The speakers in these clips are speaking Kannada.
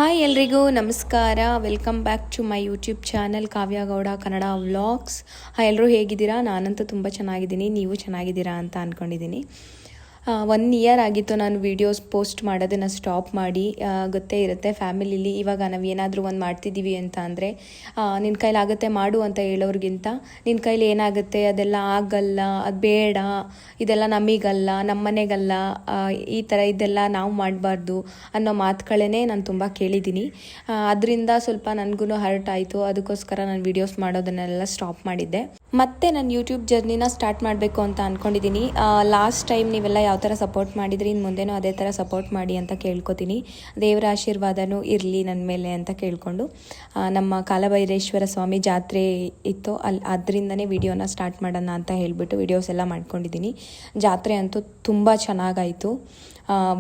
ಹಾಯ್ ಎಲ್ರಿಗೂ ನಮಸ್ಕಾರ. Welcome back to my YouTube channel Kavya Gowda Kannada vlogs. ಎಲ್ಲರೂ ಹೇಗಿದ್ದೀರಾ? ನಾನಂತೂ ತುಂಬ ಚೆನ್ನಾಗಿದ್ದೀನಿ, ನೀವು ಚೆನ್ನಾಗಿದ್ದೀರಾ ಅಂತ ಅಂದ್ಕೊಂಡಿದ್ದೀನಿ. 1 ಇಯರ್ ಆಗಿತ್ತು ನಾನು ವೀಡಿಯೋಸ್ ಪೋಸ್ಟ್ ಮಾಡೋದನ್ನು ಸ್ಟಾಪ್ ಮಾಡಿ. ಗೊತ್ತೇ ಇರುತ್ತೆ ಫ್ಯಾಮಿಲಿಲಿ ಇವಾಗ ನಾವು ಏನಾದರೂ ಒಂದು ಮಾಡ್ತಿದ್ದೀವಿ ಅಂತ ಅಂದರೆ ನಿನ್ನ ಕೈಲಾಗುತ್ತೆ ಮಾಡು ಅಂತ ಹೇಳೋರಿಗಿಂತ ನಿನ್ನ ಕೈಲಿ ಏನಾಗುತ್ತೆ ಅದೆಲ್ಲ ಆಗಲ್ಲ, ಅದು ಬೇಡ, ಇದೆಲ್ಲ ನಮಗಲ್ಲ, ನಮ್ಮ ಮನೆಗಲ್ಲ, ಈ ಥರ ಇದೆಲ್ಲ ನಾವು ಮಾಡಬಾರ್ದು ಅನ್ನೋ ಮಾತುಗಳೇ ನಾನು ತುಂಬ ಕೇಳಿದ್ದೀನಿ. ಅದರಿಂದ ಸ್ವಲ್ಪ ನನಗೂ ಹರ್ಟ್ ಆಯಿತು. ಅದಕ್ಕೋಸ್ಕರ ನಾನು ವೀಡಿಯೋಸ್ ಮಾಡೋದನ್ನೆಲ್ಲ ಸ್ಟಾಪ್ ಮಾಡಿದ್ದೆ. ಮತ್ತೆ ನಾನು ಯೂಟ್ಯೂಬ್ ಜರ್ನಿನ ಸ್ಟಾರ್ಟ್ ಮಾಡಬೇಕು ಅಂತ ಅಂದ್ಕೊಂಡಿದ್ದೀನಿ. ಲಾಸ್ಟ್ ಟೈಮ್ ನೀವೆಲ್ಲ ಯಾವ ಥರ ಸಪೋರ್ಟ್ ಮಾಡಿದ್ರಿ, ಇನ್ನು ಮುಂದೆನೂ ಅದೇ ಥರ ಸಪೋರ್ಟ್ ಮಾಡಿ ಅಂತ ಕೇಳ್ಕೊತೀನಿ. ದೇವರ ಆಶೀರ್ವಾದನೂ ಇರಲಿ ನನ್ನ ಮೇಲೆ ಅಂತ ಕೇಳಿಕೊಂಡು ನಮ್ಮ ಕಾಲಭೈರೇಶ್ವರ ಸ್ವಾಮಿ ಜಾತ್ರೆ ಇತ್ತು, ಅದರಿಂದನೇ ವಿಡಿಯೋನ ಸ್ಟಾರ್ಟ್ ಮಾಡೋಣ ಅಂತ ಹೇಳಿಬಿಟ್ಟು ವಿಡಿಯೋಸ್ ಎಲ್ಲ ಮಾಡ್ಕೊಂಡಿದ್ದೀನಿ. ಜಾತ್ರೆ ಅಂತೂ ತುಂಬ ಚೆನ್ನಾಗಾಯಿತು.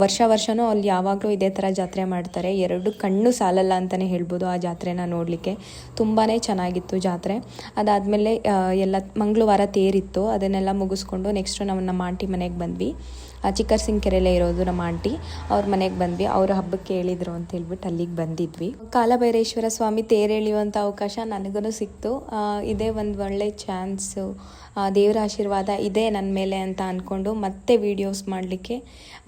ವರ್ಷವೂ ಅಲ್ಲಿ ಯಾವಾಗಲೂ ಇದೇ ಥರ ಜಾತ್ರೆ ಮಾಡ್ತಾರೆ. 2 ಕಣ್ಣು ಸಾಲಲ್ಲ ಅಂತಲೇ ಹೇಳ್ಬೋದು ಆ ಜಾತ್ರೆನ ನೋಡಲಿಕ್ಕೆ. ತುಂಬಾ ಚೆನ್ನಾಗಿತ್ತು ಜಾತ್ರೆ. ಅದಾದಮೇಲೆ ಎಲ್ಲ ಮಂಗಳವಾರ ತೇರಿತ್ತು, ಅದನ್ನೆಲ್ಲ ಮುಗಿಸ್ಕೊಂಡು ನೆಕ್ಸ್ಟು ನಾವು ನಮ್ಮ ಆಂಟಿ ಮನೆಗೆ ಬಂದ್ವಿ. ಚಿಕ್ಕರಸಿಂಕೆರೆಯಲ್ಲೇ ಇರೋದು ನಮ್ಮ ಆಂಟಿ, ಅವ್ರ ಮನೆಗೆ ಬಂದ್ವಿ. ಅವ್ರ ಹಬ್ಬಕ್ಕೆ ಹೇಳಿದ್ರು ಅಂತ ಹೇಳ್ಬಿಟ್ಟು ಅಲ್ಲಿಗೆ ಬಂದಿದ್ವಿ. ಕಾಲಭೈರೇಶ್ವರ ಸ್ವಾಮಿ ತೇರು ಎಳೆಯುವಂಥ ಅವಕಾಶ ನನಗೂ ಸಿಕ್ತು. ಇದೇ ಒಂದು ಒಳ್ಳೆ ಚಾನ್ಸು, ದೇವರ ಆಶೀರ್ವಾದ ಇದೆ ನನ್ನ ಮೇಲೆ ಅಂತ ಅಂದ್ಕೊಂಡು ಮತ್ತೆ ವೀಡಿಯೋಸ್ ಮಾಡಲಿಕ್ಕೆ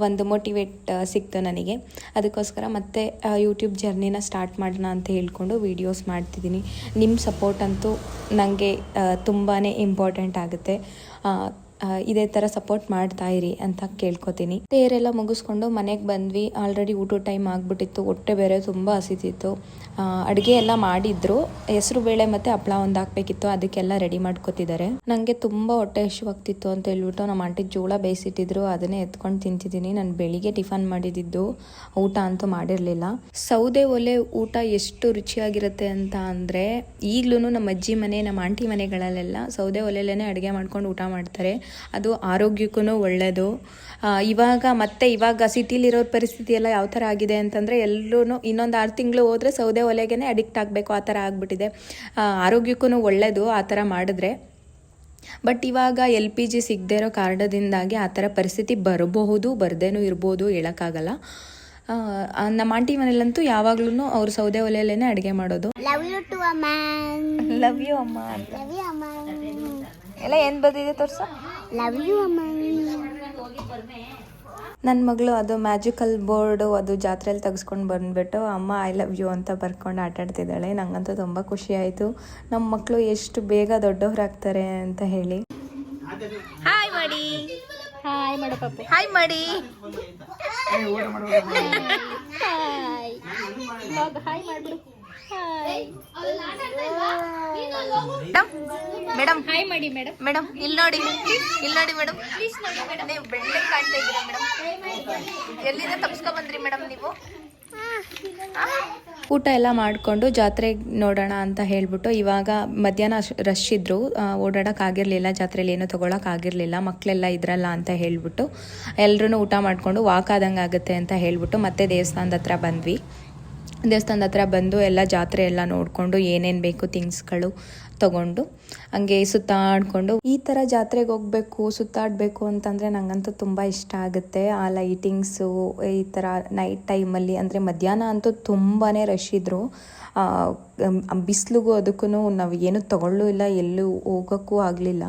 ಒಂದು ಮೋಟಿವೇಟ್ ಸಿಕ್ತು ನನಗೆ. ಅದಕ್ಕೋಸ್ಕರ ಮತ್ತೆ ಯೂಟ್ಯೂಬ್ ಜರ್ನಿನ ಸ್ಟಾರ್ಟ್ ಮಾಡೋಣ ಅಂತ ಹೇಳ್ಕೊಂಡು ವೀಡಿಯೋಸ್ ಮಾಡ್ತಿದ್ದೀನಿ. ನಿಮ್ಮ ಸಪೋರ್ಟ್ ಅಂತೂ ನನಗೆ ತುಂಬಾ ಇಂಪಾರ್ಟೆಂಟ್ ಆಗುತ್ತೆ. ಇದೇ ಥರ ಸಪೋರ್ಟ್ ಮಾಡ್ತಾ ಇರಿ ಅಂತ ಕೇಳ್ಕೊತೀನಿ. ತೇರೆಲ್ಲ ಮುಗಿಸ್ಕೊಂಡು ಮನೆಗೆ ಬಂದ್ವಿ. ಆಲ್ರೆಡಿ ಊಟದ ಟೈಮ್ ಆಗಿಬಿಟ್ಟಿತ್ತು, ಹೊಟ್ಟೆ ಬೇರೆ ತುಂಬ ಹಸಿತಿತ್ತು. ಅಡುಗೆ ಎಲ್ಲ ಮಾಡಿದ್ರು, ಹೆಸರು ಬೇಳೆ ಮತ್ತು ಹಪ್ಪಳ ಒಂದು ಹಾಕಬೇಕಿತ್ತು, ಅದಕ್ಕೆಲ್ಲ ರೆಡಿ ಮಾಡ್ಕೊತಿದ್ದಾರೆ. ನನಗೆ ತುಂಬ ಹೊಟ್ಟೆ ಹಸಿವಾಗ್ತಿತ್ತು ಅಂತ ಹೇಳ್ಬಿಟ್ಟು ನಮ್ಮ ಆಂಟಿ ಜೋಳ ಬೇಯಿಸಿಟ್ಟಿದ್ರು, ಅದನ್ನೇ ಎತ್ಕೊಂಡು ತಿಂತಿದ್ದೀನಿ. ನಾನು ಬೆಳಿಗ್ಗೆ ಟಿಫನ್ ಮಾಡಿದ್ದು, ಊಟ ಅಂತೂ ಮಾಡಿರಲಿಲ್ಲ. ಸೌದೆ ಒಲೆ ಊಟ ಎಷ್ಟು ರುಚಿಯಾಗಿರುತ್ತೆ ಅಂತ ಅಂದರೆ, ಈಗಲೂ ನಮ್ಮ ಅಜ್ಜಿ ಮನೆ, ನಮ್ಮ ಆಂಟಿ ಮನೆಗಳಲ್ಲೆಲ್ಲ ಸೌದೆ ಒಲೆಯಲ್ಲೇ ಅಡುಗೆ ಮಾಡ್ಕೊಂಡು ಊಟ ಮಾಡ್ತಾರೆ. ಅದು ಆರೋಗ್ಯಕ್ಕೂ ಒಳ್ಳೆಯದು. ಇವಾಗ ಸಿಟಿಲಿರೋ ಪರಿಸ್ಥಿತಿ ಎಲ್ಲ ಯಾವ ಥರ ಆಗಿದೆ ಅಂತಂದರೆ, ಎಲ್ಲರೂ ಇನ್ನೊಂದು 6 ತಿಂಗಳು ಹೋದರೆ ಸೌದೆ ಒಲೆಗೇ ಅಡಿಕ್ಟ್ ಆಗಬೇಕು, ಆ ಥರ ಆಗಿಬಿಟ್ಟಿದೆ. ಆರೋಗ್ಯಕ್ಕೂ ಒಳ್ಳೆಯದು ಆ ಥರ ಮಾಡಿದ್ರೆ. ಬಟ್ ಇವಾಗ LPG ಸಿಗದೇ ಇರೋ ಕಾರಣದಿಂದಾಗಿ ಆ ಥರ ಪರಿಸ್ಥಿತಿ ಬರಬಹುದು, ಬರ್ದೇನೂ ಇರ್ಬೋದು, ಹೇಳೋಕ್ಕಾಗಲ್ಲ. ನಮ್ಮ ಆಂಟಿ ಮನೇಲಂತೂ ಯಾವಾಗ್ಲೂ ಅವ್ರು ಸೌದೆ ಒಲೆಯಲ್ಲೇ ಅಡುಗೆ ಮಾಡೋದು. ಲವ್ ಯು ಅಮ್ಮ ಅಂತ ಎಲ್ಲ ಏನು ಬಂದಿದೆ ತೋರ್ಸ. ಲವ್ ಯು ಅಮ್ಮ. ನನ್ನ ಮಗಳು ಅದು ಮ್ಯಾಜಿಕಲ್ ಬೋರ್ಡು ಅದು ಜಾತ್ರೆಯಲ್ಲಿ ತೆಗೆಸ್ಕೊಂಡು ಬಂದುಬಿಟ್ಟು ಅಮ್ಮ ಐ ಲವ್ ಯು ಅಂತ ಬರ್ಕೊಂಡು ಆಟಾಡ್ತಿದ್ದಾಳೆ. ನಂಗಂತೂ ತುಂಬ ಖುಷಿ ಆಯಿತು. ನಮ್ಮ ಮಕ್ಕಳು ಎಷ್ಟು ಬೇಗ ದೊಡ್ಡವರಾಗ್ತಾರೆ ಅಂತ ಹೇಳಿ. ಹಾಯ್ ಮಾಡಿ, ಹಾಯ್ ಮಾಡು ಪಾಪು, ಹಾಯ್ ಮಾಡಿ, ಹಾಯ್ ಮಾಡ್ಬಿಡು. ಮೇಡಮ್ ಹಾಯ್ ಮಾಡಿ. ಮೇಡಮ್ ಇಲ್ಲಿ ನೋಡಿ ಮೇಡಮ್, ನೀವು ಬೆಳ್ಳಿ ಕಾಣ್ತಾ ಇದ್ದೀರಾ ಮೇಡಮ್. ಎಲ್ಲಿಂದ ತಪ್ಸ್ಕೊ ಬಂದ್ರಿ ಮೇಡಮ್ ನೀವು? ಊಟ ಎಲ್ಲ ಮಾಡಿಕೊಂಡು ಜಾತ್ರೆಗೆ ನೋಡೋಣ ಅಂತ ಹೇಳ್ಬಿಟ್ಟು ಇವಾಗ ಮಧ್ಯಾಹ್ನ ರಶ್ ಇದ್ರು, ಓಡಾಡೋಕ್ಕಾಗಿರಲಿಲ್ಲ, ಜಾತ್ರೆಯಲ್ಲಿ ಏನೂ ತೊಗೊಳಕ್ಕಾಗಿರಲಿಲ್ಲ, ಮಕ್ಕಳೆಲ್ಲ ಇದ್ರಲ್ಲ ಅಂತ ಹೇಳ್ಬಿಟ್ಟು ಎಲ್ಲರೂ ಊಟ ಮಾಡಿಕೊಂಡು ವಾಕ್ ಆದಂಗೆ ಆಗುತ್ತೆ ಅಂತ ಹೇಳ್ಬಿಟ್ಟು ಮತ್ತೆ ದೇವಸ್ಥಾನದ ಹತ್ರ ಬಂದು ಎಲ್ಲ ಜಾತ್ರೆ ಎಲ್ಲ ನೋಡಿಕೊಂಡು ಏನೇನು ಬೇಕು ಥಿಂಗ್ಸ್ಗಳು ತೊಗೊಂಡು ಹಂಗೆ ಸುತ್ತಾಡಿಕೊಂಡು, ಈ ಥರ ಜಾತ್ರೆಗೆ ಹೋಗಬೇಕು, ಸುತ್ತಾಡಬೇಕು ಅಂತಂದರೆ ನನಗಂತೂ ತುಂಬ ಇಷ್ಟ ಆಗುತ್ತೆ. ಆ ಲೈಟಿಂಗ್ಸು ಈ ಥರ ನೈಟ್ ಟೈಮಲ್ಲಿ, ಅಂದರೆ ಮಧ್ಯಾಹ್ನ ಅಂತೂ ತುಂಬಾ ರಶ್ ಇದ್ದರು. ಬಿಸಿಲಿಗೂ ಅದಕ್ಕೂ ನಾವು ಏನೂ ತೊಗೊಳ್ಳೂ ಇಲ್ಲ, ಎಲ್ಲೂ ಹೋಗೋಕ್ಕೂ ಆಗಲಿಲ್ಲ.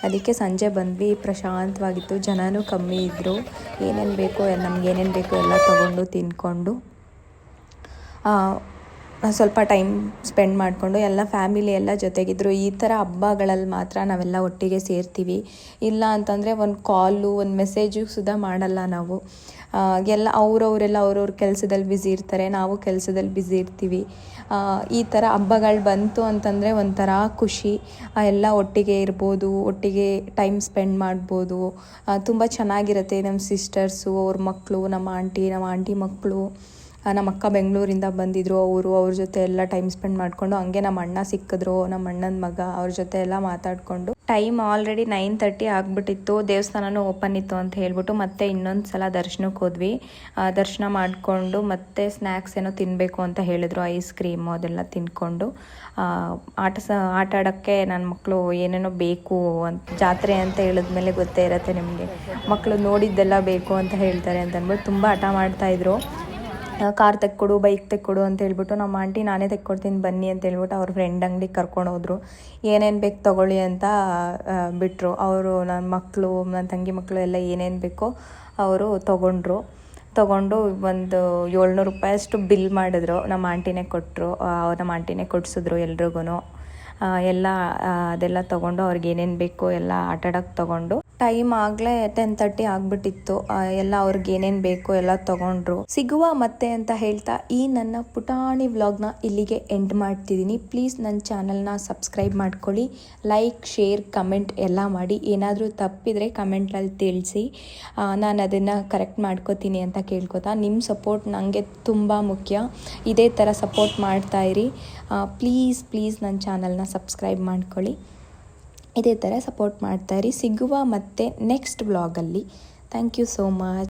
ಅದಕ್ಕೆ ಸಂಜೆ ಬಂದ್ವಿ, ಪ್ರಶಾಂತವಾಗಿತ್ತು, ಜನನೂ ಕಮ್ಮಿ ಇದ್ದರು. ಏನೇನು ಬೇಕೋ ನಮಗೇನೇನು ಬೇಕೋ ಎಲ್ಲ ತೊಗೊಂಡು ತಿಂದ್ಕೊಂಡು ಸ್ವಲ್ಪ ಟೈಮ್ ಸ್ಪೆಂಡ್ ಮಾಡಿಕೊಂಡು ಎಲ್ಲ ಫ್ಯಾಮಿಲಿ ಎಲ್ಲ ಜೊತೆಗಿದ್ರು. ಈ ಥರ ಹಬ್ಬಗಳಲ್ಲಿ ಮಾತ್ರ ನಾವೆಲ್ಲ ಒಟ್ಟಿಗೆ ಸೇರ್ತೀವಿ. ಇಲ್ಲ ಅಂತಂದರೆ ಒಂದು ಕಾಲು, ಒಂದು ಮೆಸೇಜು ಸುಧಾ ಮಾಡಲ್ಲ ನಾವು. ಎಲ್ಲ ಅವರವರೆಲ್ಲ ಅವ್ರವ್ರ ಕೆಲಸದಲ್ಲಿ ಬ್ಯುಸಿ ಇರ್ತಾರೆ, ನಾವು ಕೆಲಸದಲ್ಲಿ ಬ್ಯುಸಿ ಇರ್ತೀವಿ. ಈ ಥರ ಹಬ್ಬಗಳು ಬಂತು ಅಂತಂದರೆ ಒಂಥರ ಖುಷಿ. ಎಲ್ಲ ಒಟ್ಟಿಗೆ ಇರ್ಬೋದು, ಒಟ್ಟಿಗೆ ಟೈಮ್ ಸ್ಪೆಂಡ್ ಮಾಡ್ಬೋದು, ತುಂಬ ಚೆನ್ನಾಗಿರುತ್ತೆ. ನಮ್ಮ ಸಿಸ್ಟರ್ಸು, ಅವ್ರ ಮಕ್ಕಳು, ನಮ್ಮ ಆಂಟಿ ಮಕ್ಕಳು, ನಮ್ಮ ಅಕ್ಕ ಬೆಂಗಳೂರಿಂದ ಬಂದಿದ್ದರು, ಅವ್ರ ಜೊತೆ ಎಲ್ಲ ಟೈಮ್ ಸ್ಪೆಂಡ್ ಮಾಡಿಕೊಂಡು, ಹಂಗೆ ನಮ್ಮ ಅಣ್ಣ ಸಿಕ್ಕಿದ್ರು, ನಮ್ಮ ಅಣ್ಣನ ಮಗ, ಅವ್ರ ಜೊತೆ ಎಲ್ಲ ಮಾತಾಡಿಕೊಂಡು. ಟೈಮ್ ಆಲ್ರೆಡಿ 9:30 ಆಗಿಬಿಟ್ಟಿತ್ತು. ದೇವಸ್ಥಾನನೂ ಓಪನ್ ಇತ್ತು ಅಂತ ಹೇಳ್ಬಿಟ್ಟು ಮತ್ತೆ ಇನ್ನೊಂದು ಸಲ ದರ್ಶನಕ್ಕೆ ಹೋದ್ವಿ. ದರ್ಶನ ಮಾಡಿಕೊಂಡು ಮತ್ತೆ ಸ್ನ್ಯಾಕ್ಸ್ ಏನೋ ತಿನ್ನಬೇಕು ಅಂತ ಹೇಳಿದ್ರು, ಐಸ್ ಕ್ರೀಮು ಅದೆಲ್ಲ ತಿನ್ಕೊಂಡು ಆಟ ಆಡೋಕ್ಕೆ ನನ್ನ ಮಕ್ಕಳು ಏನೇನೋ ಬೇಕು ಅಂತ, ಜಾತ್ರೆ ಅಂತ ಹೇಳಿದ್ಮೇಲೆ ಗೊತ್ತೇ ಇರುತ್ತೆ ನಿಮಗೆ, ಮಕ್ಕಳು ನೋಡಿದ್ದೆಲ್ಲ ಬೇಕು ಅಂತ ಹೇಳ್ತಾರೆ ಅಂತ ಅಂದ್ಬಿಟ್ಟು ತುಂಬ ಹಠ ಮಾಡ್ತಾಯಿದ್ರು. ಕಾರ್ ತೆಕ್ಕೊಡು, ಬೈಕ್ ತೆಕ್ಕೊಡು ಅಂತ ಹೇಳ್ಬಿಟ್ಟು ನಮ್ಮ ಆಂಟಿ ನಾನೇ ತೆಕ್ಕೊಡ್ತೀನಿ ಬನ್ನಿ ಅಂತ ಹೇಳ್ಬಿಟ್ಟು ಅವ್ರ ಫ್ರೆಂಡ್ ಅಂಗಡಿಗೆ ಕರ್ಕೊಂಡೋದ್ರು. ಏನೇನು ಬೇಕು ತೊಗೊಳ್ಳಿ ಅಂತ ಬಿಟ್ಟರು. ಅವರು ನನ್ನ ಮಕ್ಕಳು, ನನ್ನ ತಂಗಿ ಮಕ್ಕಳು ಎಲ್ಲ ಏನೇನು ಬೇಕೋ ಅವರು ತೊಗೊಂಡು ಒಂದು 700 ರೂಪಾಯಷ್ಟು ಬಿಲ್ ಮಾಡಿದ್ರು. ನಮ್ಮ ಆಂಟಿನೇ ಕೊಟ್ಟರು, ನಮ್ಮ ಆಂಟಿನೇ ಕೊಡಿಸಿದ್ರು ಎಲ್ರಿಗೂ. ಎಲ್ಲ ಅದೆಲ್ಲ ತೊಗೊಂಡು ಅವ್ರಿಗೆ ಏನೇನು ಬೇಕೋ ಎಲ್ಲ ಆಟಾಡೋಕ್ಕೆ ತೊಗೊಂಡು ಟೈಮ್ ಆಗಲೇ 10:30 ಆಗಿಬಿಟ್ಟಿತ್ತು. ಎಲ್ಲ ಅವ್ರಿಗೆ ಏನೇನು ಬೇಕೋ ಎಲ್ಲ ತೊಗೊಂಡ್ರು. ಸಿಗುವ ಮತ್ತೆ ಅಂತ ಹೇಳ್ತಾ ಈ ನನ್ನ ಪುಟಾಣಿ ವ್ಲಾಗ್ನ ಇಲ್ಲಿಗೆ ಎಂಡ್ ಮಾಡ್ತಿದ್ದೀನಿ. ಪ್ಲೀಸ್ ನನ್ನ ಚಾನಲ್ನ ಸಬ್ಸ್ಕ್ರೈಬ್ ಮಾಡ್ಕೊಳ್ಳಿ, ಲೈಕ್, ಶೇರ್, ಕಮೆಂಟ್ ಎಲ್ಲ ಮಾಡಿ. ಏನಾದರೂ ತಪ್ಪಿದರೆ ಕಮೆಂಟಲ್ಲಿ ತಿಳಿಸಿ, ನಾನು ಅದನ್ನು ಕರೆಕ್ಟ್ ಮಾಡ್ಕೋತೀನಿ ಅಂತ ಕೇಳ್ಕೊತಾ. ನಿಮ್ಮ ಸಪೋರ್ಟ್ ನನಗೆ ತುಂಬ ಮುಖ್ಯ. ಇದೇ ಥರ ಸಪೋರ್ಟ್ ಮಾಡ್ತಾಯಿರಿ. ಪ್ಲೀಸ್ ನನ್ನ ಚಾನಲ್ನ ಸಬ್ಸ್ಕ್ರೈಬ್ ಮಾಡ್ಕೊಳ್ಳಿ, ಇದೇ ಥರ ಸಪೋರ್ಟ್ ಮಾಡ್ತಾಯಿರಿ. ಸಿಗುವ ಮತ್ತೆ ನೆಕ್ಸ್ಟ್ ವ್ಲಾಗಲ್ಲಿ. Thank you so much.